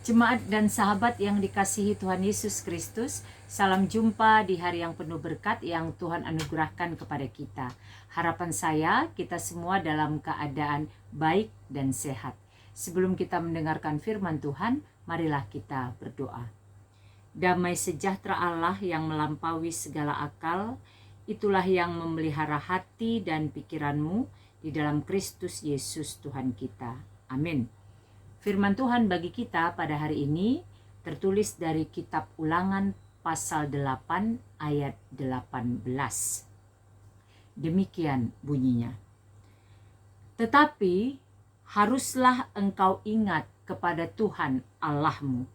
Jemaat dan sahabat yang dikasihi Tuhan Yesus Kristus, salam jumpa di hari yang penuh berkat yang Tuhan anugerahkan kepada kita. Harapan saya, kita semua dalam keadaan baik dan sehat. Sebelum kita mendengarkan firman Tuhan, marilah kita berdoa. Damai sejahtera Allah yang melampaui segala akal, itulah yang memelihara hati dan pikiranmu di dalam Kristus Yesus Tuhan kita. Amin. Firman Tuhan bagi kita pada hari ini tertulis dari kitab Ulangan pasal 8 ayat 18. Demikian bunyinya. Tetapi haruslah engkau ingat kepada Tuhan Allahmu,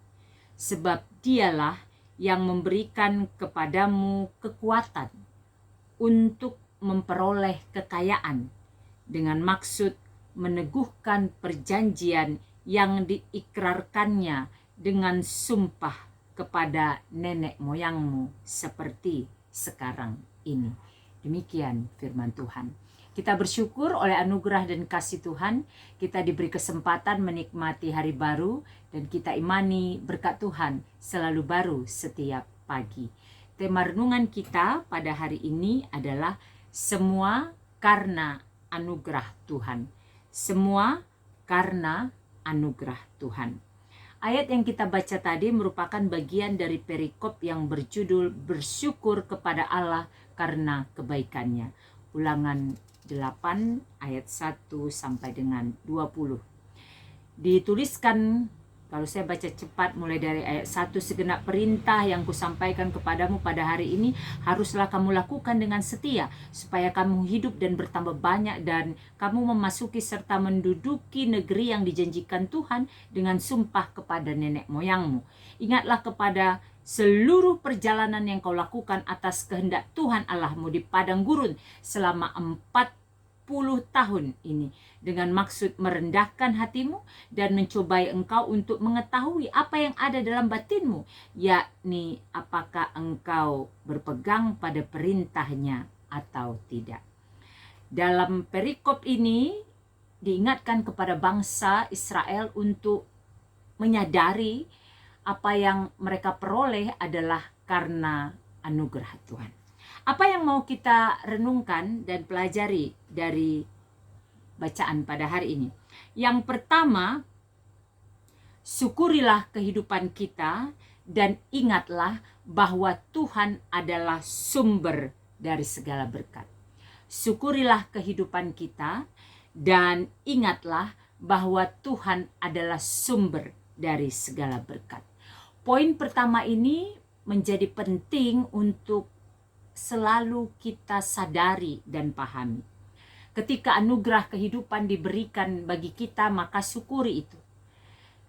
sebab Dialah yang memberikan kepadamu kekuatan untuk memperoleh kekayaan dengan maksud meneguhkan perjanjian yang diikrarkannya dengan sumpah kepada nenek moyangmu seperti sekarang ini. Demikian firman Tuhan. Kita bersyukur oleh anugerah dan kasih Tuhan, kita diberi kesempatan menikmati hari baru dan kita imani berkat Tuhan selalu baru setiap pagi. Tema renungan kita pada hari ini adalah semua karena anugerah Tuhan. Semua karena anugerah Tuhan. Ayat yang kita baca tadi merupakan bagian dari perikop yang berjudul bersyukur kepada Allah karena kebaikannya. Ulangan 8 ayat 1 sampai dengan 20. Dituliskan, kalau saya baca cepat mulai dari ayat 1, segenap perintah yang kusampaikan kepadamu pada hari ini haruslah kamu lakukan dengan setia, supaya kamu hidup dan bertambah banyak dan kamu memasuki serta menduduki negeri yang dijanjikan Tuhan dengan sumpah kepada nenek moyangmu. Ingatlah kepada seluruh perjalanan yang kau lakukan atas kehendak Tuhan Allahmu di padang gurun selama 40 tahun ini, dengan maksud merendahkan hatimu dan mencobai engkau untuk mengetahui apa yang ada dalam batinmu, yakni apakah engkau berpegang pada perintahnya atau tidak. Dalam perikop ini diingatkan kepada bangsa Israel untuk menyadari apa yang mereka peroleh adalah karena anugerah Tuhan. Apa yang mau kita renungkan dan pelajari dari bacaan pada hari ini? Yang pertama, syukurilah kehidupan kita dan ingatlah bahwa Tuhan adalah sumber dari segala berkat. Syukurilah kehidupan kita dan ingatlah bahwa Tuhan adalah sumber dari segala berkat. Poin pertama ini menjadi penting untuk selalu kita sadari dan pahami. Ketika anugerah kehidupan diberikan bagi kita, maka syukuri itu.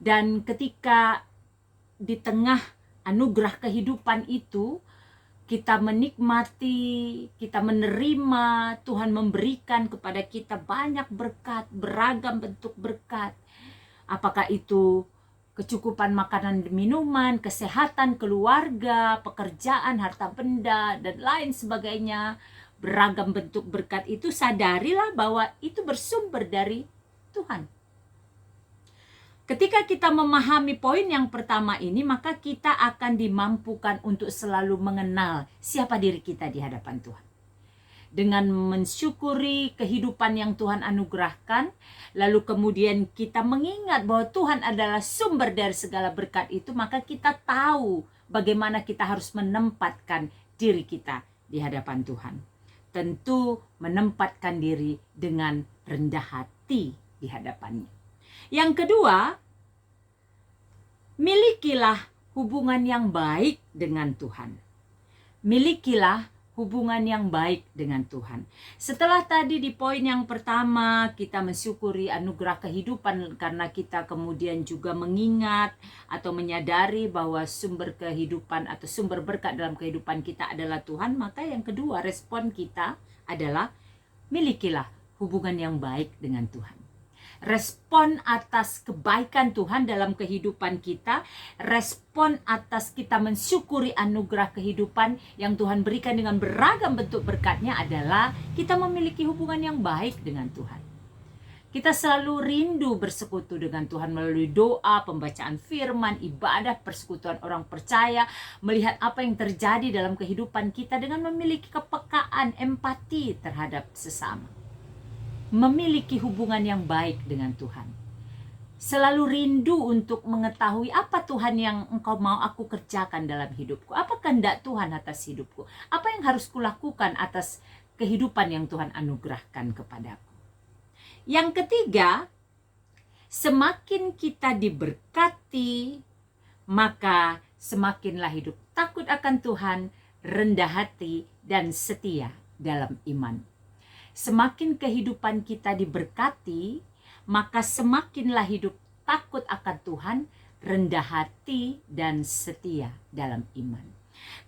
Dan ketika di tengah anugerah kehidupan itu, kita menikmati, kita menerima, Tuhan memberikan kepada kita banyak berkat, beragam bentuk berkat. Apakah itu kecukupan makanan dan minuman, kesehatan keluarga, pekerjaan, harta benda, dan lain sebagainya, beragam bentuk berkat itu, sadarilah bahwa itu bersumber dari Tuhan. Ketika kita memahami poin yang pertama ini, maka kita akan dimampukan untuk selalu mengenal siapa diri kita di hadapan Tuhan. Dengan mensyukuri kehidupan yang Tuhan anugerahkan, lalu kemudian kita mengingat bahwa Tuhan adalah sumber dari segala berkat itu, maka kita tahu bagaimana kita harus menempatkan diri kita di hadapan Tuhan. Tentu menempatkan diri dengan rendah hati di hadapannya. Yang kedua, milikilah hubungan yang baik dengan Tuhan. Milikilah hubungan yang baik dengan Tuhan. Setelah tadi di poin yang pertama kita mensyukuri anugerah kehidupan karena kita kemudian juga mengingat atau menyadari bahwa sumber kehidupan atau sumber berkat dalam kehidupan kita adalah Tuhan, maka yang kedua respon kita adalah milikilah hubungan yang baik dengan Tuhan. Respon atas kebaikan Tuhan dalam kehidupan kita, respon atas kita mensyukuri anugerah kehidupan yang Tuhan berikan dengan beragam bentuk berkatnya adalah kita memiliki hubungan yang baik dengan Tuhan. Kita selalu rindu bersekutu dengan Tuhan melalui doa, pembacaan firman, ibadah, persekutuan orang percaya, melihat apa yang terjadi dalam kehidupan kita dengan memiliki kepekaan, empati terhadap sesama. Memiliki hubungan yang baik dengan Tuhan. Selalu rindu untuk mengetahui apa Tuhan yang Engkau mau aku kerjakan dalam hidupku. Apa kehendak Tuhan atas hidupku. Apa yang harus kulakukan atas kehidupan yang Tuhan anugerahkan kepadaku. Yang ketiga, semakin kita diberkati, maka semakinlah hidup takut akan Tuhan, rendah hati, dan setia dalam iman. Semakin kehidupan kita diberkati, maka semakinlah hidup takut akan Tuhan, rendah hati, dan setia dalam iman.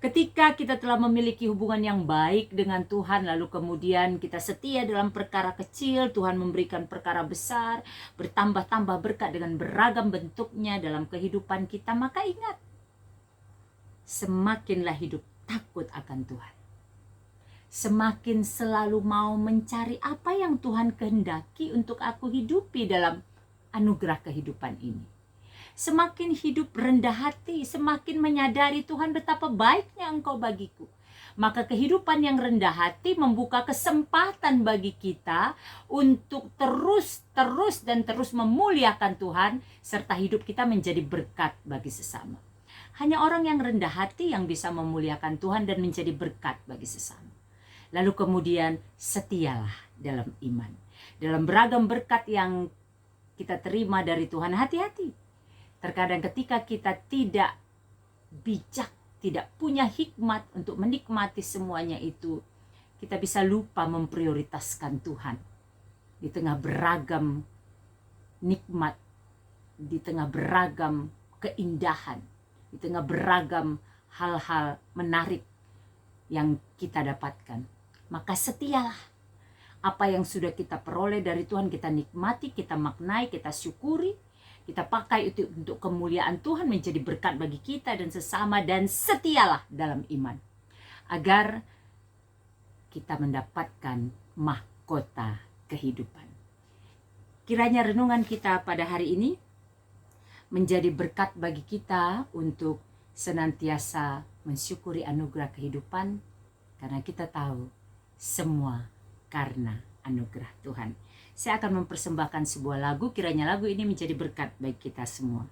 Ketika kita telah memiliki hubungan yang baik dengan Tuhan, lalu kemudian kita setia dalam perkara kecil, Tuhan memberikan perkara besar, bertambah-tambah berkat dengan beragam bentuknya dalam kehidupan kita, maka ingat, semakinlah hidup takut akan Tuhan. Semakin selalu mau mencari apa yang Tuhan kehendaki untuk aku hidupi dalam anugerah kehidupan ini. Semakin hidup rendah hati, semakin menyadari Tuhan betapa baiknya Engkau bagiku. Maka kehidupan yang rendah hati membuka kesempatan bagi kita untuk terus memuliakan Tuhan, serta hidup kita menjadi berkat bagi sesama. Hanya orang yang rendah hati yang bisa memuliakan Tuhan dan menjadi berkat bagi sesama. Lalu kemudian setialah dalam iman. Dalam beragam berkat yang kita terima dari Tuhan, hati-hati. Terkadang ketika kita tidak bijak, tidak punya hikmat untuk menikmati semuanya itu, kita bisa lupa memprioritaskan Tuhan. Di tengah beragam nikmat, di tengah beragam keindahan, di tengah beragam hal-hal menarik yang kita dapatkan. Maka setialah. Apa yang sudah kita peroleh dari Tuhan, kita nikmati, kita maknai, kita syukuri. Kita pakai itu untuk kemuliaan Tuhan, menjadi berkat bagi kita dan sesama, dan setialah dalam iman. Agar kita mendapatkan mahkota kehidupan. Kiranya renungan kita pada hari ini menjadi berkat bagi kita untuk senantiasa mensyukuri anugerah kehidupan, karena kita tahu semua karena anugerah Tuhan. Saya akan mempersembahkan sebuah lagu, kiranya lagu ini menjadi berkat bagi kita semua.